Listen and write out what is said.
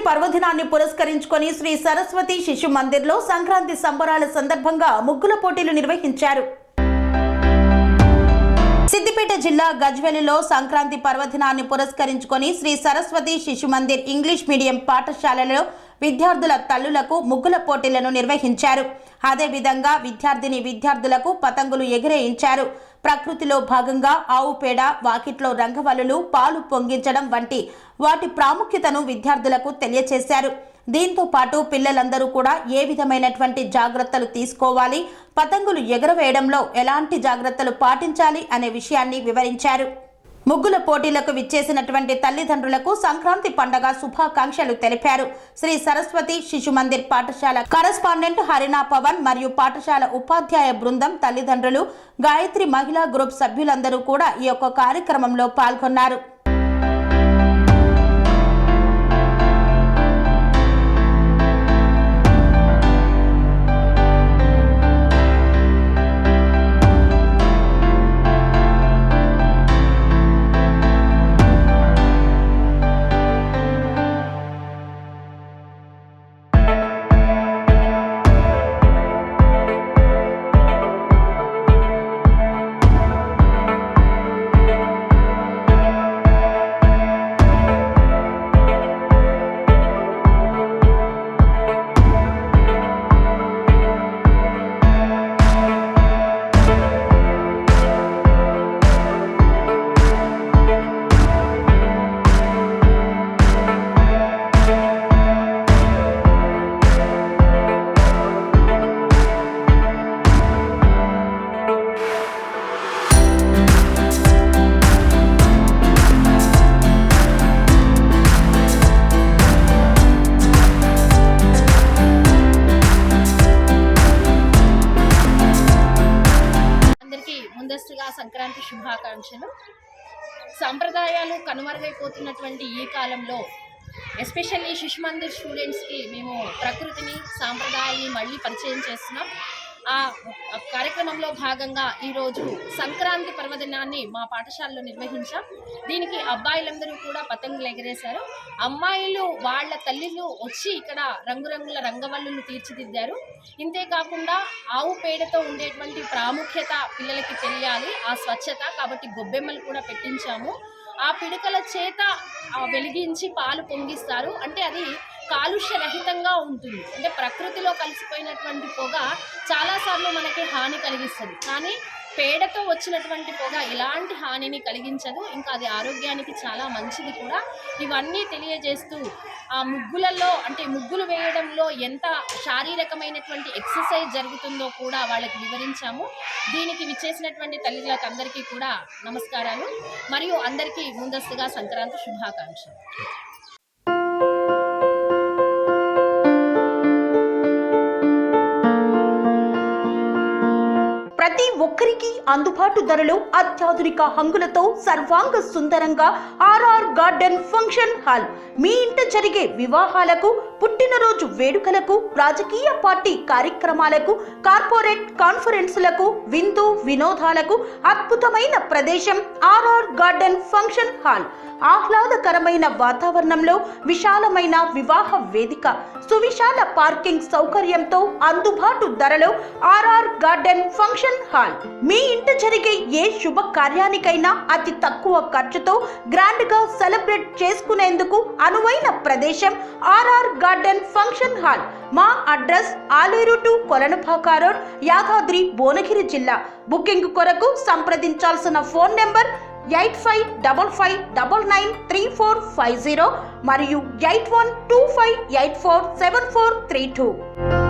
పర్వదినాన్ని పురస్కరించుకొని శ్రీ సరస్వతి శిశు మందిర్లో సంక్రాంతి సంబరాల సందర్భంగా ముగ్గుల పోటీలు నిర్వహించారు. సిద్దిపేట జిల్లా గజ్వేలిలో సంక్రాంతి పర్వదినాన్ని పురస్కరించుకొని శ్రీ సరస్వతి శిశు మందిర్ ఇంగ్లీష్ మీడియం పాఠశాలలో విద్యార్థుల తల్లులకు ముగ్గుల పోటీలను నిర్వహించారు. అదేవిధంగా విద్యార్థులకు పతంగులు ఎగిరేయించారు. ప్రకృతిలో భాగంగా ఆవు పేడ, వాకిట్లో రంగవల్లులు, పాలు పొంగించడం వంటి వాటి ప్రాముఖ్యతను విద్యార్థులకు తెలియజేశారు. దీంతో పాటు పిల్లలందరూ కూడా ఏ విధమైనటువంటి జాగ్రత్తలు తీసుకోవాలి, పతంగులు ఎగరవేయడంలో ఎలాంటి జాగ్రత్తలు పాటించాలి అనే విషయాన్ని వివరించారు. ముగ్గుల పోటీలకు విచ్చేసినటువంటి తల్లిదండ్రులకు సంక్రాంతి పండుగ శుభాకాంక్షలు తెలిపారు. శ్రీ సరస్వతి శిశు మందిర్ పాఠశాల కరస్పాండెంట్ హరినా పవన్ మరియు పాఠశాల ఉపాధ్యాయ బృందం, తల్లిదండ్రులు, గాయత్రి మహిళా గ్రూప్ సభ్యులందరూ కూడా ఈ యొక్క కార్యక్రమంలో పాల్గొన్నారు. ముందస్తుగా సంక్రాంతి శుభాకాంక్షలు. సాంప్రదాయాలు కనుమరుగైపోతున్నటువంటి ఈ కాలంలో ఎస్పెషల్లీ శిశు మందిర్ స్టూడెంట్స్కి మేము ప్రకృతిని, సాంప్రదాయాన్ని మళ్ళీ పరిచయం చేస్తున్నాం. ఆ కార్యక్రమంలో భాగంగా ఈరోజు సంక్రాంతి పర్వదినాన్ని మా పాఠశాలలో నిర్వహించాం. దీనికి అబ్బాయిలందరూ కూడా పతంగులు ఎగరేశారు. అమ్మాయిలు వాళ్ళ తల్లిలు వచ్చి ఇక్కడ రంగురంగుల రంగవల్లులు తీర్చిదిద్దారు. ఇంతేకాకుండా ఆవు పేడతో ఉండేటువంటి ప్రాముఖ్యత పిల్లలకి తెలియాలి, ఆ స్వచ్ఛత, కాబట్టి గొబ్బెమ్మలు కూడా పెట్టించాము. ఆ పిడకల చేత వెలిగించి పాలు పొంగిస్తారు. అంటే అది కాలుష్య రహితంగా ఉంటుంది. అంటే ప్రకృతిలో కలిసిపోయినటువంటి పొగ చాలాసార్లు మనకి హాని కలిగిస్తుంది, కానీ పేడతో వచ్చినటువంటి పొగ ఎలాంటి హానిని కలిగించదు. ఇంకా అది ఆరోగ్యానికి చాలా మంచిది కూడా. ఇవన్నీ తెలియజేస్తూ ఆ ముగ్గులలో, అంటే ముగ్గులు వేయడంలో ఎంత శారీరకమైనటువంటి ఎక్సర్సైజ్ జరుగుతుందో కూడా వాళ్ళకి వివరించాము. దీనికి విచ్చేసినటువంటి తల్లిదండ్రులకు అందరికీ కూడా నమస్కారాలు మరియు అందరికీ ముందస్తుగా సంక్రాంతి శుభాకాంక్షలు. ప్రతి ఒక్కరికి అందుబాటు ధరలో అత్యాధునిక హంగులతో సర్వాంగ సుందరంగా ఆర్ఆర్ గార్డెన్ ఫంక్షన్ హాల్. మీ ఇంట జరిగే వివాహాలకు, పుట్టినరోజు వేడుకలకు, రాజకీయ పార్టీ కార్యక్రమాలకు, కార్పొరేట్ కాన్ఫరెన్సులకు, విందు వినోదాలకు అద్భుతమైన ప్రదేశం ఆర్ఆర్ గార్డెన్ ఫంక్షన్ హాల్. ఆహ్లాదకరమైన వాతావరణంలో విశాలమైన వివాహ వేదిక, సువిశాల పార్కింగ్ సౌకర్యంతో అందుబాటు ధరలో ఆర్ఆర్ గార్డెన్ ఫంక్షన్ హాల్. మీ ఇంట జరిగే ఏ శుభ కార్యానికైనా అతి తక్కువ ఖర్చుతో గ్రాండ్ గా సెలబ్రేట్ చేసుకునేందుకు అనువైన ప్రదేశం ఆర్ఆర్ గార్డెన్ ఫంక్షన్ హాల్. మా address Aleru to Kolanupaka road, Yadadri, Bhuvanagiri జిల్లా. బుకింగ్ కొరకు సంప్రదించాల్సిన ఫోన్ నెంబర్ 8555993450 మరియు 8125847432.